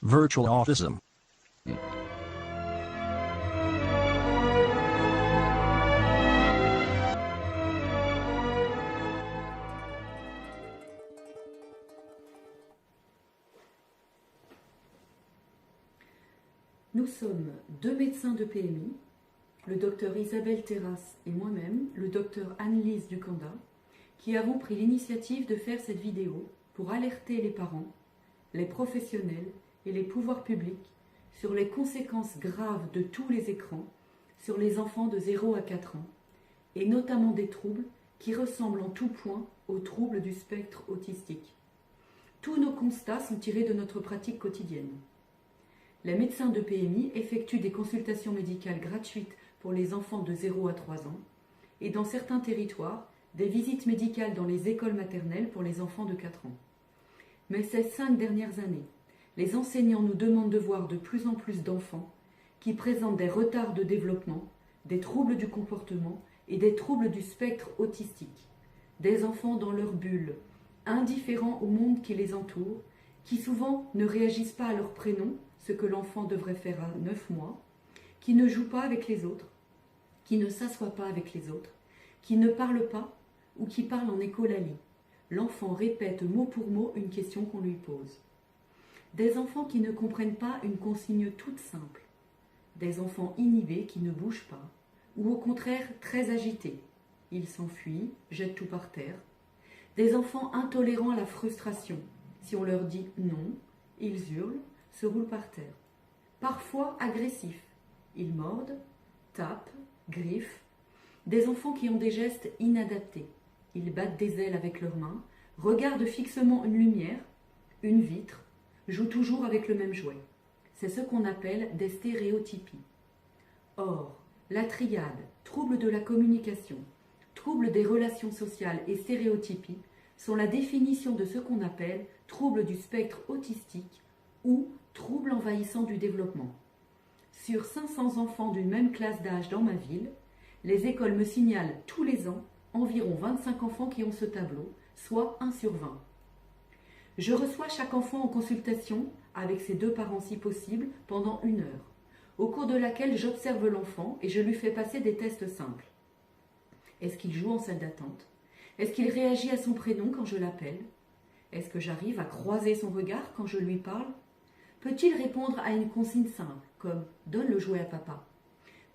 Virtual autism. Nous sommes deux médecins de PMI, le docteur Isabelle Terrasse et moi-même, le docteur Anne-Lise Ducanda, qui avons pris l'initiative de faire cette vidéo pour alerter les parents, les professionnels et les pouvoirs publics sur les conséquences graves de tous les écrans sur les enfants de 0 à 4 ans, et notamment des troubles qui ressemblent en tout point aux troubles du spectre autistique. Tous nos constats sont tirés de notre pratique quotidienne. Les médecins de PMI effectuent des consultations médicales gratuites pour les enfants de 0 à 3 ans et dans certains territoires, des visites médicales dans les écoles maternelles pour les enfants de 4 ans. Mais ces 5 dernières années, les enseignants nous demandent de voir de plus en plus d'enfants qui présentent des retards de développement, des troubles du comportement et des troubles du spectre autistique. Des enfants dans leur bulle, indifférents au monde qui les entoure, qui souvent ne réagissent pas à leur prénom, ce que l'enfant devrait faire à 9 mois, qui ne jouent pas avec les autres, qui ne s'assoient pas avec les autres, qui ne parlent pas ou qui parlent en écholalie. L'enfant répète mot pour mot une question qu'on lui pose. Des enfants qui ne comprennent pas une consigne toute simple. Des enfants inhibés qui ne bougent pas, ou au contraire très agités. Ils s'enfuient, jettent tout par terre. Des enfants intolérants à la frustration. Si on leur dit non, ils hurlent, se roulent par terre. Parfois agressifs. Ils mordent, tapent, griffent. Des enfants qui ont des gestes inadaptés. Ils battent des ailes avec leurs mains, regardent fixement une lumière, une vitre, jouent toujours avec le même jouet. C'est ce qu'on appelle des stéréotypies. Or, la triade, troubles de la communication, troubles des relations sociales et stéréotypies sont la définition de ce qu'on appelle troubles du spectre autistique ou troubles envahissants du développement. Sur 500 enfants d'une même classe d'âge dans ma ville, les écoles me signalent tous les ans environ 25 enfants qui ont ce tableau, soit 1 sur 20. Je reçois chaque enfant en consultation, avec ses 2 parents si possible, pendant 1 heure, au cours de laquelle j'observe l'enfant et je lui fais passer des tests simples. Est-ce qu'il joue en salle d'attente? Est-ce qu'il réagit à son prénom quand je l'appelle? Est-ce que j'arrive à croiser son regard quand je lui parle? Peut-il répondre à une consigne simple, comme « donne le jouet à papa » ?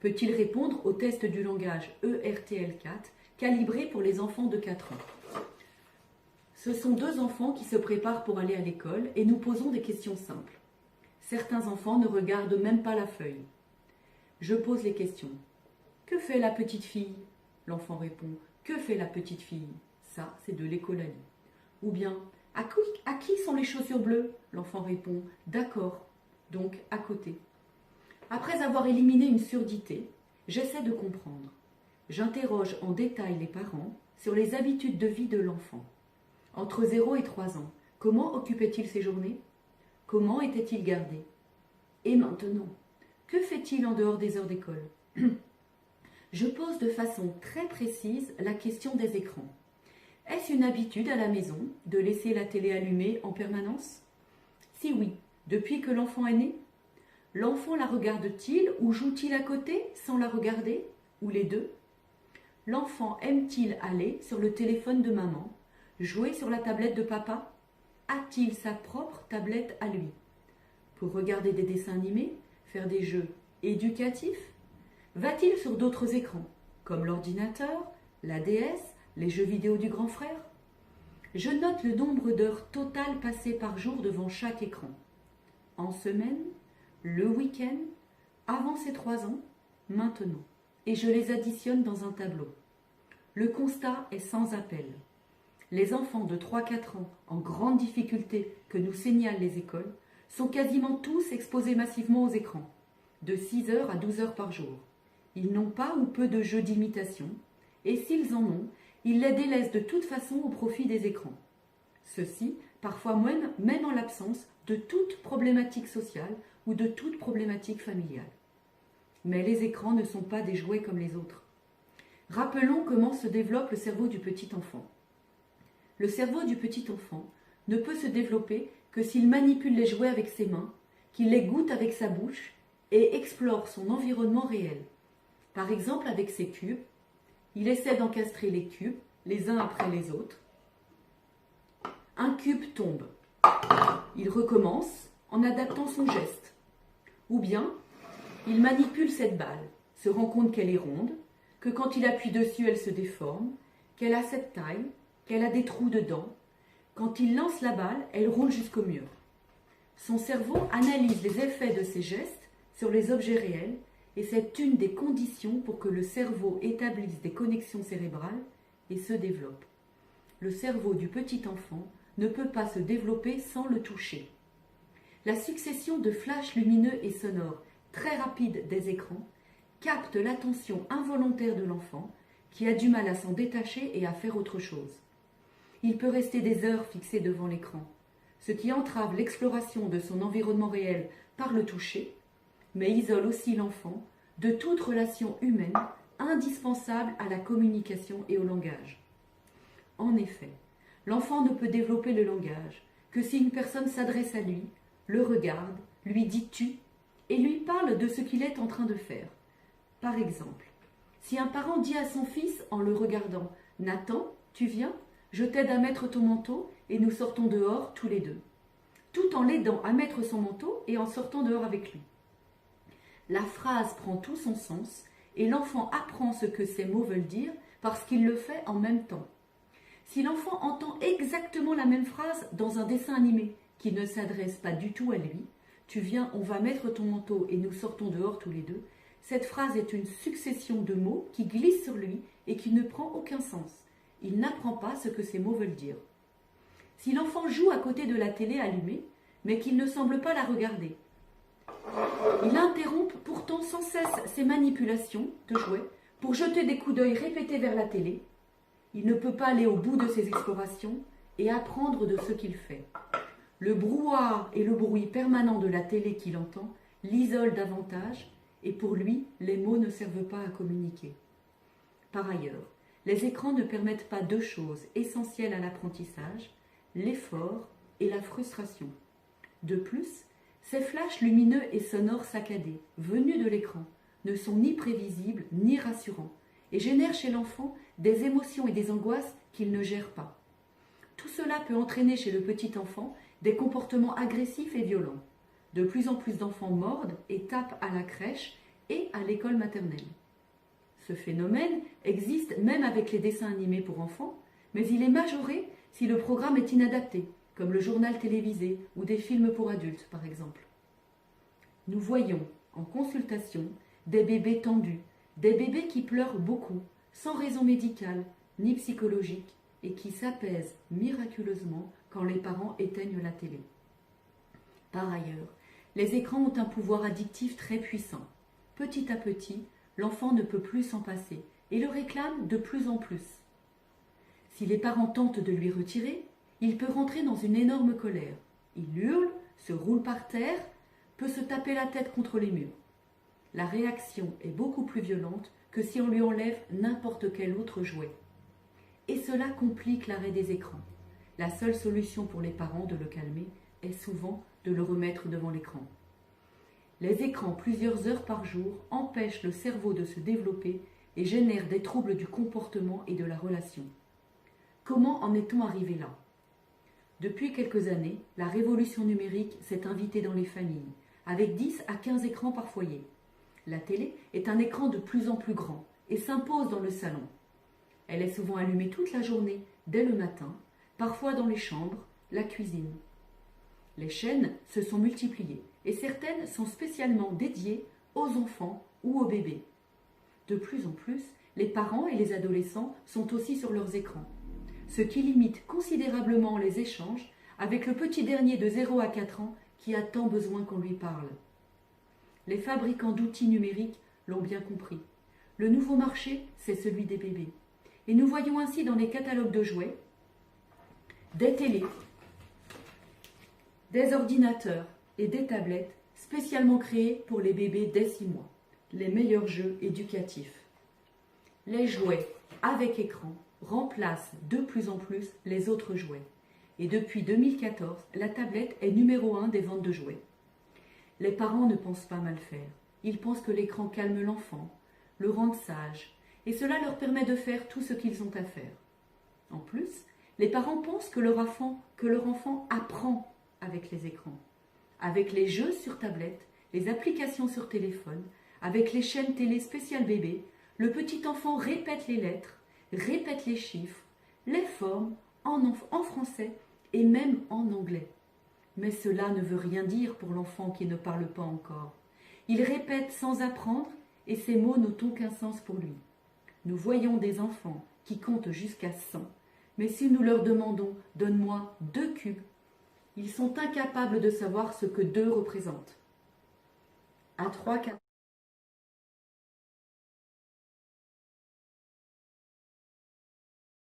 Peut-il répondre au test du langage ERTL4, calibré pour les enfants de 4 ans? Ce sont 2 enfants qui se préparent pour aller à l'école et nous posons des questions simples. Certains enfants ne regardent même pas la feuille. Je pose les questions. Que fait la petite fille? L'enfant répond. Que fait la petite fille? Ça, c'est de l'écholalie. Ou bien, à qui sont les chaussures bleues? L'enfant répond. D'accord, donc à côté. Après avoir éliminé une surdité, j'essaie de comprendre. J'interroge en détail les parents sur les habitudes de vie de l'enfant. Entre 0 et 3 ans, comment occupait-il ses journées? Comment était-il gardé? Et maintenant, que fait-il en dehors des heures d'école? Je pose de façon très précise la question des écrans. Est-ce une habitude à la maison de laisser la télé allumée en permanence? Si oui, depuis que l'enfant est né? L'enfant la regarde-t-il ou joue-t-il à côté sans la regarder? Ou les deux? L'enfant aime-t-il aller sur le téléphone de maman, jouer sur la tablette de papa? A-t-il sa propre tablette à lui? Pour regarder des dessins animés, faire des jeux éducatifs? Va-t-il sur d'autres écrans, comme l'ordinateur, la DS, les jeux vidéo du grand frère? Je note le nombre d'heures totales passées par jour devant chaque écran. En semaine, le week-end, avant ses 3 ans, maintenant. Et je les additionne dans un tableau. Le constat est sans appel. Les enfants de 3-4 ans en grande difficulté que nous signalent les écoles sont quasiment tous exposés massivement aux écrans, de 6 heures à 12 heures par jour. Ils n'ont pas ou peu de jeux d'imitation, et s'ils en ont, ils les délaissent de toute façon au profit des écrans. Ceci, parfois même en l'absence de toute problématique sociale ou de toute problématique familiale. Mais les écrans ne sont pas des jouets comme les autres. Rappelons comment se développe le cerveau du petit enfant. Le cerveau du petit enfant ne peut se développer que s'il manipule les jouets avec ses mains, qu'il les goûte avec sa bouche et explore son environnement réel. Par exemple, avec ses cubes, il essaie d'encastrer les cubes, les uns après les autres. Un cube tombe. Il recommence en adaptant son geste. Ou bien, il manipule cette balle, se rend compte qu'elle est ronde, que quand il appuie dessus, elle se déforme, qu'elle a cette taille, qu'elle a des trous dedans. Quand il lance la balle, elle roule jusqu'au mur. Son cerveau analyse les effets de ses gestes sur les objets réels et c'est une des conditions pour que le cerveau établisse des connexions cérébrales et se développe. Le cerveau du petit enfant ne peut pas se développer sans le toucher. La succession de flashs lumineux et sonores très rapides des écrans capte l'attention involontaire de l'enfant qui a du mal à s'en détacher et à faire autre chose. Il peut rester des heures fixé devant l'écran, ce qui entrave l'exploration de son environnement réel par le toucher, mais isole aussi l'enfant de toute relation humaine indispensable à la communication et au langage. En effet, l'enfant ne peut développer le langage que si une personne s'adresse à lui, le regarde, lui dit « tu » et lui parle de ce qu'il est en train de faire. Par exemple, si un parent dit à son fils en le regardant « Nathan, tu viens ? Je t'aide à mettre ton manteau et nous sortons dehors tous les deux », tout en l'aidant à mettre son manteau et en sortant dehors avec lui. La phrase prend tout son sens et l'enfant apprend ce que ces mots veulent dire parce qu'il le fait en même temps. Si l'enfant entend exactement la même phrase dans un dessin animé qui ne s'adresse pas du tout à lui, « Tu viens, on va mettre ton manteau et nous sortons dehors tous les deux », cette phrase est une succession de mots qui glissent sur lui et qui ne prend aucun sens. Il n'apprend pas ce que ces mots veulent dire. Si l'enfant joue à côté de la télé allumée, mais qu'il ne semble pas la regarder, il interrompt pourtant sans cesse ses manipulations de jouets pour jeter des coups d'œil répétés vers la télé. Il ne peut pas aller au bout de ses explorations et apprendre de ce qu'il fait. Le brouhaha et le bruit permanent de la télé qu'il entend l'isolent davantage et pour lui, les mots ne servent pas à communiquer. Par ailleurs, les écrans ne permettent pas deux choses essentielles à l'apprentissage, l'effort et la frustration. De plus, ces flashs lumineux et sonores saccadés, venus de l'écran, ne sont ni prévisibles ni rassurants et génèrent chez l'enfant des émotions et des angoisses qu'il ne gère pas. Tout cela peut entraîner chez le petit enfant des comportements agressifs et violents. De plus en plus d'enfants mordent et tapent à la crèche et à l'école maternelle. Ce phénomène existe même avec les dessins animés pour enfants, mais il est majoré si le programme est inadapté, comme le journal télévisé ou des films pour adultes par exemple. Nous voyons en consultation des bébés tendus, des bébés qui pleurent beaucoup, sans raison médicale ni psychologique, et qui s'apaisent miraculeusement quand les parents éteignent la télé. Par ailleurs, les écrans ont un pouvoir addictif très puissant. Petit à petit, l'enfant ne peut plus s'en passer et le réclame de plus en plus. Si les parents tentent de lui retirer, il peut rentrer dans une énorme colère. Il hurle, se roule par terre, peut se taper la tête contre les murs. La réaction est beaucoup plus violente que si on lui enlève n'importe quel autre jouet. Et cela complique l'arrêt des écrans. La seule solution pour les parents de le calmer est souvent de le remettre devant l'écran. Les écrans plusieurs heures par jour empêchent le cerveau de se développer et génèrent des troubles du comportement et de la relation. Comment en est-on arrivé là ? Depuis quelques années, la révolution numérique s'est invitée dans les familles, avec 10 à 15 écrans par foyer. La télé est un écran de plus en plus grand et s'impose dans le salon. Elle est souvent allumée toute la journée, dès le matin, parfois dans les chambres, la cuisine. Les chaînes se sont multipliées et certaines sont spécialement dédiées aux enfants ou aux bébés. De plus en plus, les parents et les adolescents sont aussi sur leurs écrans, ce qui limite considérablement les échanges avec le petit dernier de 0 à 4 ans qui a tant besoin qu'on lui parle. Les fabricants d'outils numériques l'ont bien compris. Le nouveau marché, c'est celui des bébés. Et nous voyons ainsi dans les catalogues de jouets des télés, des ordinateurs et des tablettes spécialement créés pour les bébés dès 6 mois. Les meilleurs jeux éducatifs. Les jouets avec écran remplacent de plus en plus les autres jouets. Et depuis 2014, la tablette est numéro 1 des ventes de jouets. Les parents ne pensent pas mal faire. Ils pensent que l'écran calme l'enfant, le rend sage, et cela leur permet de faire tout ce qu'ils ont à faire. En plus, les parents pensent que leur enfant apprend avec les écrans, avec les jeux sur tablette, les applications sur téléphone, avec les chaînes télé spéciales bébé. Le petit enfant répète les lettres, répète les chiffres, les formes en français et même en anglais. Mais cela ne veut rien dire pour l'enfant qui ne parle pas encore. Il répète sans apprendre et ces mots n'ont aucun sens pour lui. Nous voyons des enfants qui comptent jusqu'à 100, mais si nous leur demandons « donne-moi 2 cubes », ils sont incapables de savoir ce que 2 représente. À 3, 4